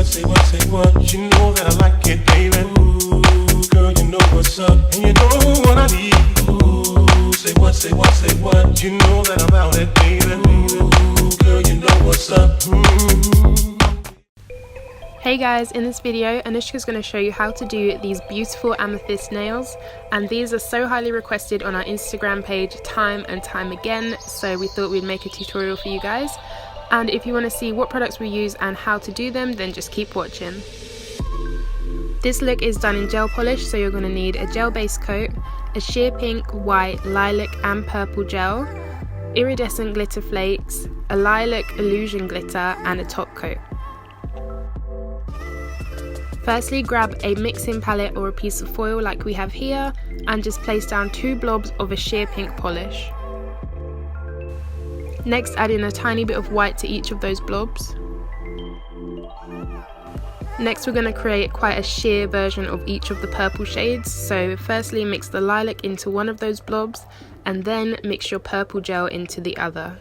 say what, you know that I like it, baby. Ooh, girl, you know what's up, and you know what I need. Ooh, say what, you know that I'm about it, baby. Ooh, girl, you know what's up. Hey guys, in this video, Anushka's going to show you how to do these beautiful amethyst nails, and these are so highly requested on our Instagram page time and time again, so we thought we'd make a tutorial for you guys. And if you want to see what products we use and how to do them, then just keep watching. This look is done in gel polish, so you're going to need a gel base coat, a sheer pink, white, lilac and purple gel, iridescent glitter flakes, a lilac illusion glitter and a top coat. Firstly, grab a mixing palette or a piece of foil like we have here and just place down 2 blobs of a sheer pink polish. Next, add in a tiny bit of white to each of those blobs. Next, we're going to create quite a sheer version of each of the purple shades. So firstly, mix the lilac into one of those blobs and then mix your purple gel into the other.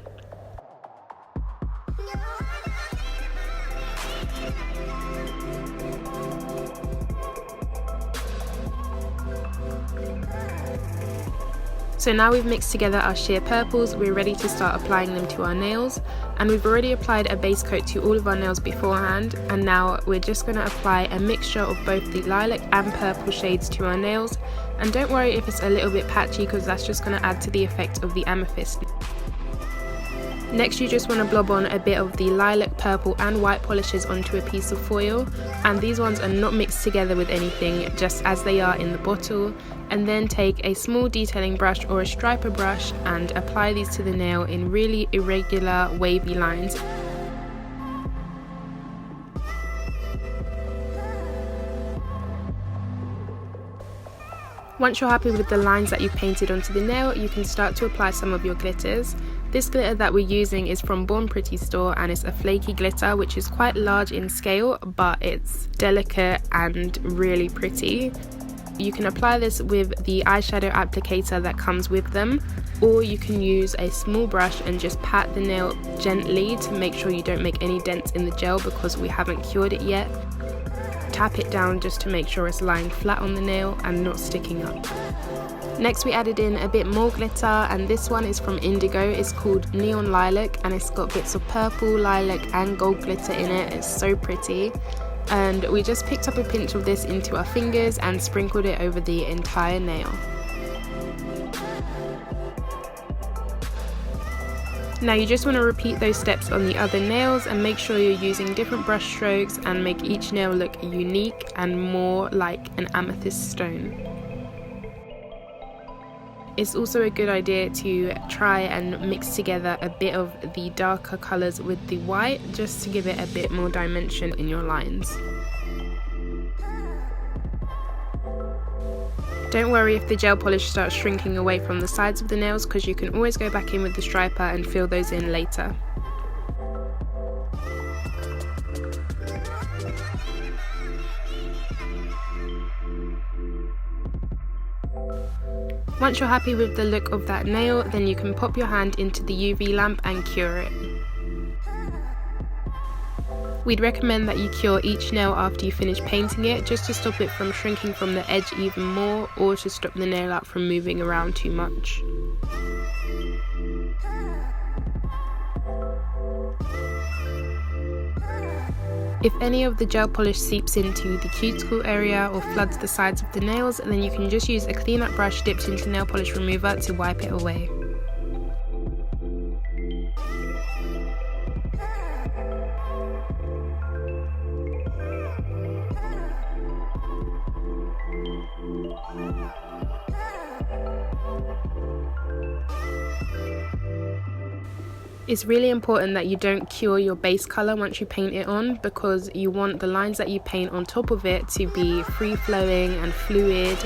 So now we've mixed together our sheer purples, we're ready to start applying them to our nails, and we've already applied a base coat to all of our nails beforehand, and now we're just going to apply a mixture of both the lilac and purple shades to our nails. And don't worry if it's a little bit patchy, because that's just going to add to the effect of the amethyst. Next, you just want to blob on a bit of the lilac, purple and white polishes onto a piece of foil, and these ones are not mixed together with anything, just as they are in the bottle. And then take a small detailing brush or a striper brush and apply these to the nail in really irregular wavy lines. Once you're happy with the lines that you've painted onto the nail, you can start to apply some of your glitters. This glitter that we're using is from Born Pretty store, and it's a flaky glitter which is quite large in scale, but it's delicate and really pretty. You can apply this with the eyeshadow applicator that comes with them, or you can use a small brush and just pat the nail gently to make sure you don't make any dents in the gel, because we haven't cured it yet. Tap it down just to make sure it's lying flat on the nail and not sticking up. Next, we added in a bit more glitter, and this one is from Indigo. It's called Neon Lilac, and it's got bits of purple, lilac and gold glitter in it. It's so pretty. And we just picked up a pinch of this into our fingers and sprinkled it over the entire nail. Now you just want to repeat those steps on the other nails and make sure you're using different brush strokes and make each nail look unique and more like an amethyst stone. It's also a good idea to try and mix together a bit of the darker colours with the white, just to give it a bit more dimension in your lines. Don't worry if the gel polish starts shrinking away from the sides of the nails, because you can always go back in with the striper and fill those in later. Once you're happy with the look of that nail, then you can pop your hand into the UV lamp and cure it. We'd recommend that you cure each nail after you finish painting it, just to stop it from shrinking from the edge even more, or to stop the nail art from moving around too much. If any of the gel polish seeps into the cuticle area or floods the sides of the nails, then you can just use a cleanup brush dipped into nail polish remover to wipe it away. It's really important that you don't cure your base colour once you paint it on, because you want the lines that you paint on top of it to be free-flowing and fluid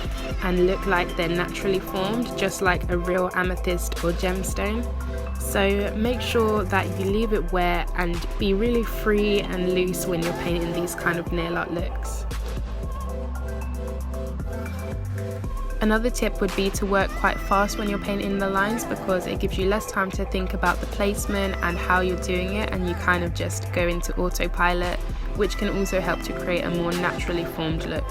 and look like they're naturally formed, just like a real amethyst or gemstone. So make sure that you leave it wet and be really free and loose when you're painting these kind of nail art looks. Another tip would be to work quite fast when you're painting the lines, because it gives you less time to think about the placement and how you're doing it, and you kind of just go into autopilot, which can also help to create a more naturally formed look.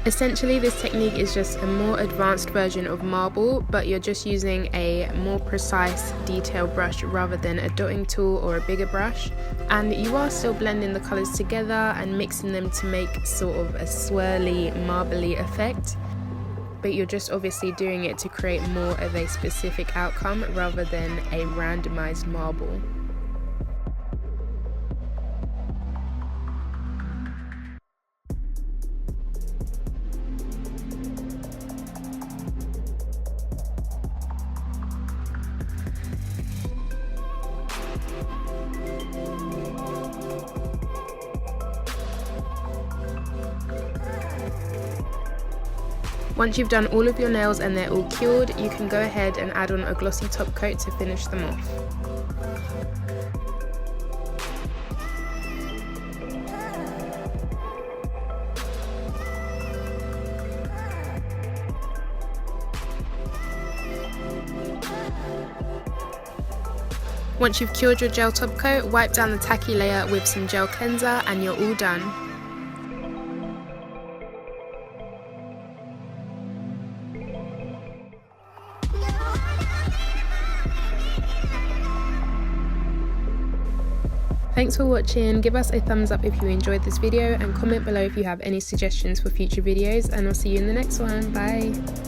Essentially, this technique is just a more advanced version of marble, but you're just using a more precise detail brush rather than a dotting tool or a bigger brush, and you are still blending the colours together and mixing them to make sort of a swirly, marbly effect, but you're just obviously doing it to create more of a specific outcome rather than a randomised marble. Once you've done all of your nails and they're all cured, you can go ahead and add on a glossy top coat to finish them off. Once you've cured your gel top coat, wipe down the tacky layer with some gel cleanser and you're all done. Thanks for watching, give us a thumbs up if you enjoyed this video and comment below if you have any suggestions for future videos, and I'll see you in the next one. Bye!